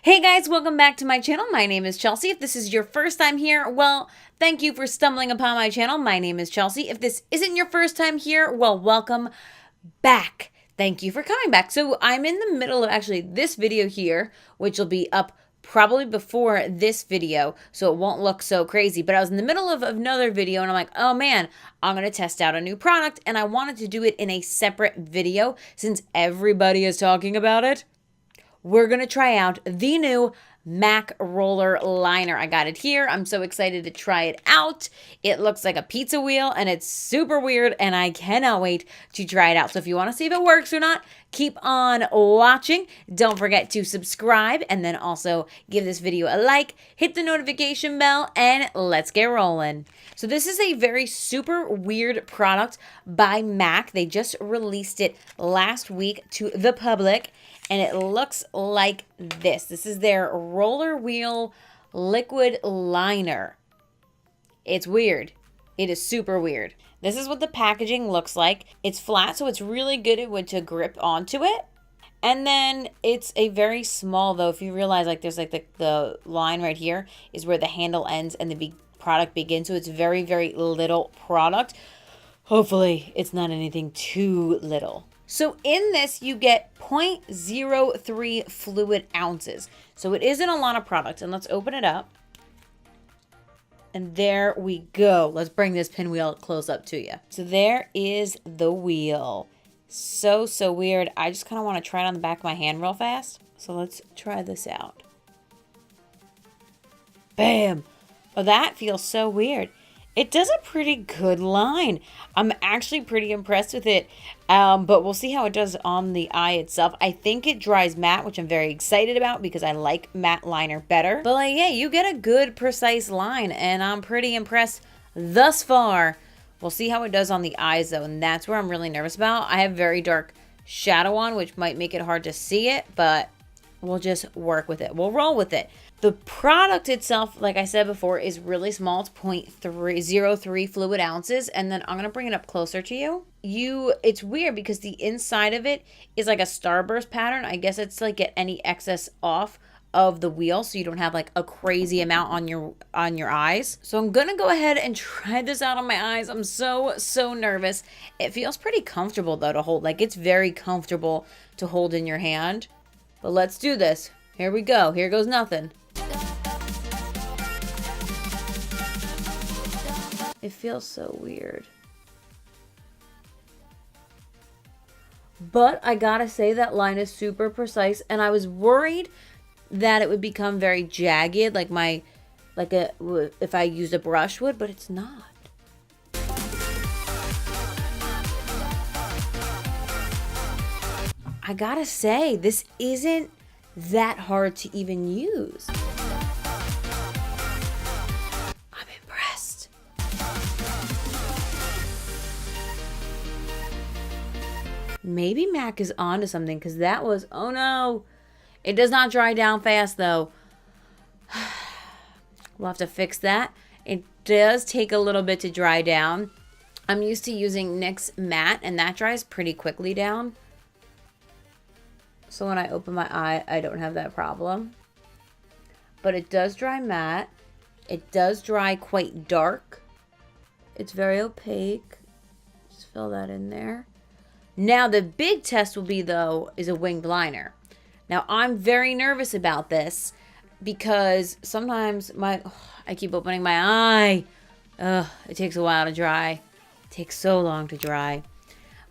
Hey guys, welcome back to my channel. My name is Chelsea. If this is your first time here, well, thank you for stumbling upon my channel. My name is Chelsea. If this isn't your first time here, well, welcome back. Thank you for coming back. So I'm in the middle of actually this video here, which will be up probably before this video, so it won't look so crazy. But I was in the middle of another video and I'm like, oh man, I'm going to test out a new product. And I wanted to do it in a separate video since everybody is talking about it. We're going to try out the new Mac Roller Liner. I got it here. I'm so excited to try it out. It looks like a pizza wheel and it's super weird and I cannot wait to try it out. So if you want to see if it works or not, keep on watching. Don't forget to subscribe and then also give this video a like, hit the notification bell, and let's get rolling. So this is a very super weird product by Mac. They just released it last week to the public. And it looks like this. This is their roller wheel liquid liner. It's weird. It is super weird. This is what the packaging looks like. It's flat, so it's really good to grip onto it. And then it's a very small, though, if you realize like there's like the line right here is where the handle ends and the product begins. So it's very, very little product. Hopefully it's not anything too little. So in this, you get 0.03 fluid ounces. So it isn't a lot of product. And let's open it up. And there we go. Let's bring this pinwheel close up to you. So there is the wheel. So weird. I just kind of want to try it on the back of my hand real fast. So let's try this out. Bam. Oh, that feels so weird. It does a pretty good line. I'm actually pretty impressed with it, but we'll see how it does on the eye itself. I think it dries matte, which I'm very excited about because I like matte liner better. But like, yeah, you get a good, precise line, and I'm pretty impressed thus far. We'll see how it does on the eyes, though, and that's where I'm really nervous about. I have very dark shadow on, which might make it hard to see it, but we'll just work with it. We'll roll with it. The product itself, like I said before, is really small. It's 0.03 fluid ounces. And then I'm going to bring it up closer to you. It's weird because the inside of it is like a starburst pattern. I guess it's like get any excess off of the wheel so you don't have like a crazy amount on your eyes. So I'm going to go ahead and try this out on my eyes. I'm so nervous. It feels pretty comfortable though to hold. Like it's very comfortable to hold in your hand. But let's do this. Here we go. Here goes nothing. It feels so weird. But I gotta say that line is super precise, and I was worried that it would become very jagged if I used a brush would, but it's not. I gotta say, this isn't that hard to even use. I'm impressed. Maybe Mac is onto something because that was, oh no. It does not dry down fast though. We'll have to fix that. It does take a little bit to dry down. I'm used to using NYX Matte and that dries pretty quickly down. So when I open my eye, I don't have that problem. But it does dry matte. It does dry quite dark. It's very opaque. Just fill that in there. Now the big test will be, though, is a winged liner. Now I'm very nervous about this because sometimes I keep opening my eye. It takes a while to dry. It takes so long to dry.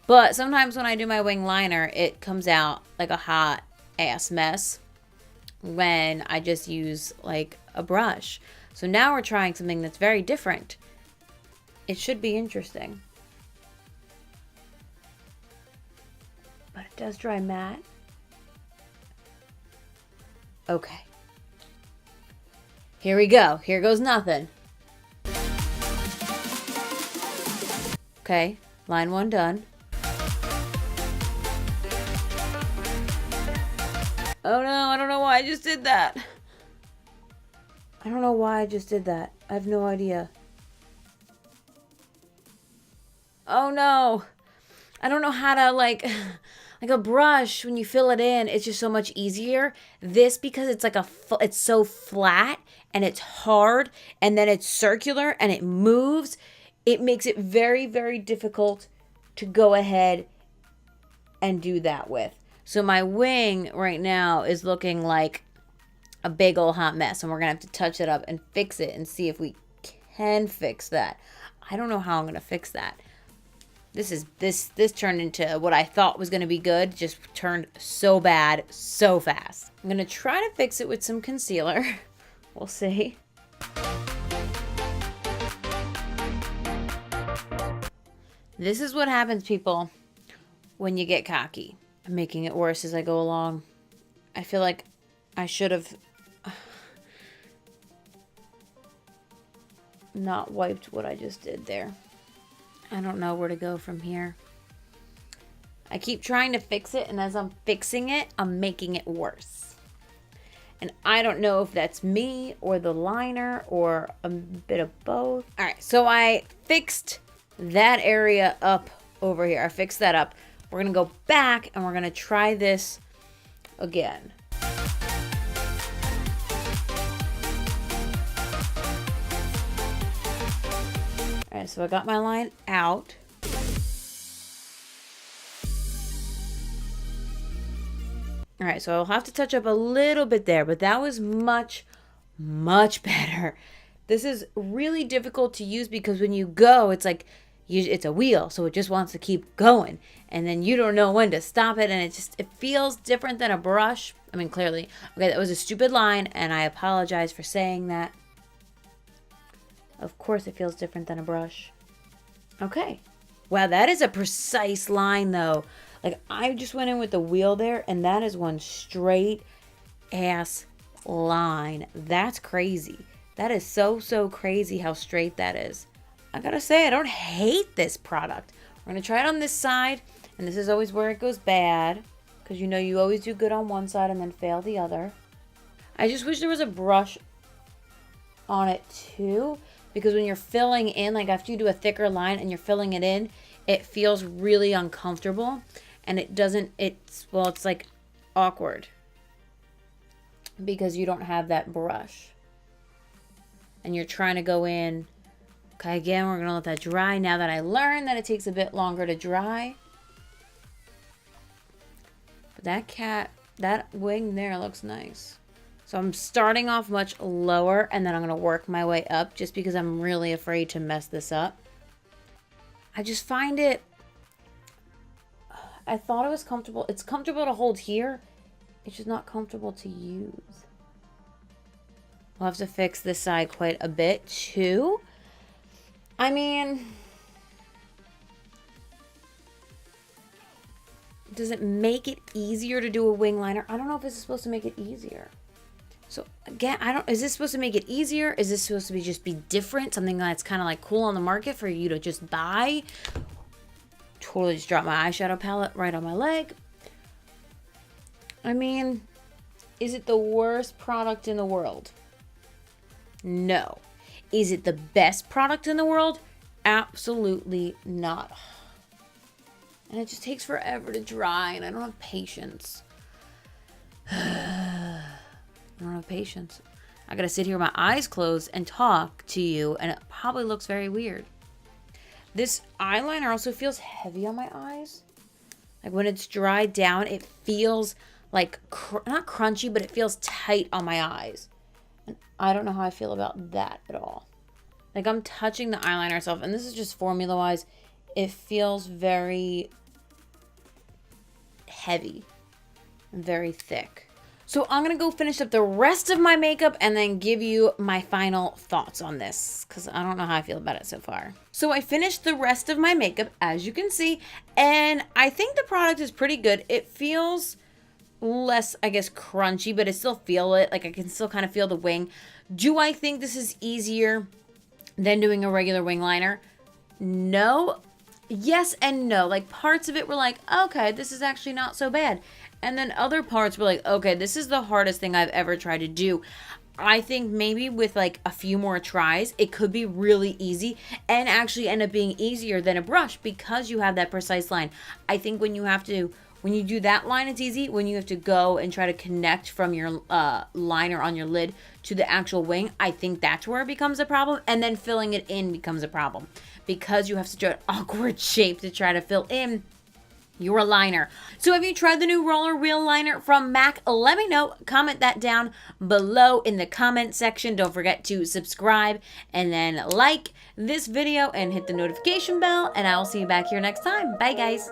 But sometimes when I do my wing liner, it comes out like a hot ass mess when I just use like a brush. So now we're trying something that's very different. It should be interesting. But it does dry matte. Okay. Here we go. Here goes nothing. Okay, line one done. Oh no, I don't know why I just did that. I don't know why I just did that. I have no idea. Oh no. I don't know how to like Like a brush, when you fill it in, it's just so much easier. This, because it's like it's so flat and it's hard and then it's circular and it moves, it makes it very, very difficult to go ahead and do that with. So my wing right now is looking like a big old hot mess, and we're gonna have to touch it up and fix it and see if we can fix that. I don't know how I'm gonna fix that. This turned into what I thought was gonna be good, just turned so bad so fast. I'm gonna try to fix it with some concealer. We'll see. This is what happens, people, when you get cocky. I'm making it worse as I go along. I feel like I should have not wiped what I just did there. I don't know where to go from here. I keep trying to fix it, and as I'm fixing it, I'm making it worse. And I don't know if that's me or the liner or a bit of both. All right, so I fixed that area up over here. I fixed that up. We're gonna go back and we're gonna try this again. All right, so I got my line out. All right, so I'll have to touch up a little bit there, but that was much, much better. This is really difficult to use because when you go, it's like, it's a wheel, so it just wants to keep going. And then you don't know when to stop it, and it feels different than a brush. I mean, clearly. Okay, that was a stupid line, and I apologize for saying that. Of course it feels different than a brush. Okay. Wow, that is a precise line, though. Like, I just went in with the wheel there, and that is one straight ass line. That's crazy. That is so, so crazy how straight that is. I gotta say, I don't hate this product. We're gonna try it on this side, and this is always where it goes bad, because you know you always do good on one side and then fail the other. I just wish there was a brush on it too, because when you're filling in, like after you do a thicker line and you're filling it in, it feels really uncomfortable, and it's like awkward because you don't have that brush and you're trying to go in. Okay, again, we're gonna let that dry now that I learned that it takes a bit longer to dry. But that wing there looks nice. So I'm starting off much lower, and then I'm gonna work my way up just because I'm really afraid to mess this up. I just find I thought it was comfortable. It's comfortable to hold here. It's just not comfortable to use. We'll have to fix this side quite a bit too. I mean, does it make it easier to do a wing liner? I don't know if this is supposed to make it easier. So again, is this supposed to make it easier? Is this supposed to just be different? Something that's kind of like cool on the market for you to just buy? Totally just dropped my eyeshadow palette right on my leg. I mean, is it the worst product in the world? No. Is it the best product in the world? Absolutely not. And it just takes forever to dry, and I don't have patience. I don't have patience. I gotta sit here with my eyes closed and talk to you, and it probably looks very weird. This eyeliner also feels heavy on my eyes. Like when it's dried down, it feels like, not crunchy, but it feels tight on my eyes. And I don't know how I feel about that at all. Like I'm touching the eyeliner itself, and this is just formula-wise. It feels very heavy and very thick. So I'm going to go finish up the rest of my makeup and then give you my final thoughts on this, because I don't know how I feel about it so far. So I finished the rest of my makeup, as you can see, and I think the product is pretty good. It feels less, I guess, crunchy, but I still feel it. Like I can still kind of feel the wing. Do I think this is easier than doing a regular wing liner? No. Yes and no. Like parts of it were like, okay, this is actually not so bad. And then other parts were like, okay, this is the hardest thing I've ever tried to do. I think maybe with like a few more tries, it could be really easy and actually end up being easier than a brush because you have that precise line. I think when you have to When you do that line, it's easy. When you have to go and try to connect from your liner on your lid to the actual wing, I think that's where it becomes a problem. And then filling it in becomes a problem because you have such an awkward shape to try to fill in your liner. So have you tried the new roller wheel liner from Mac? Let me know. Comment that down below in the comment section. Don't forget to subscribe and then like this video and hit the notification bell. And I will see you back here next time. Bye, guys.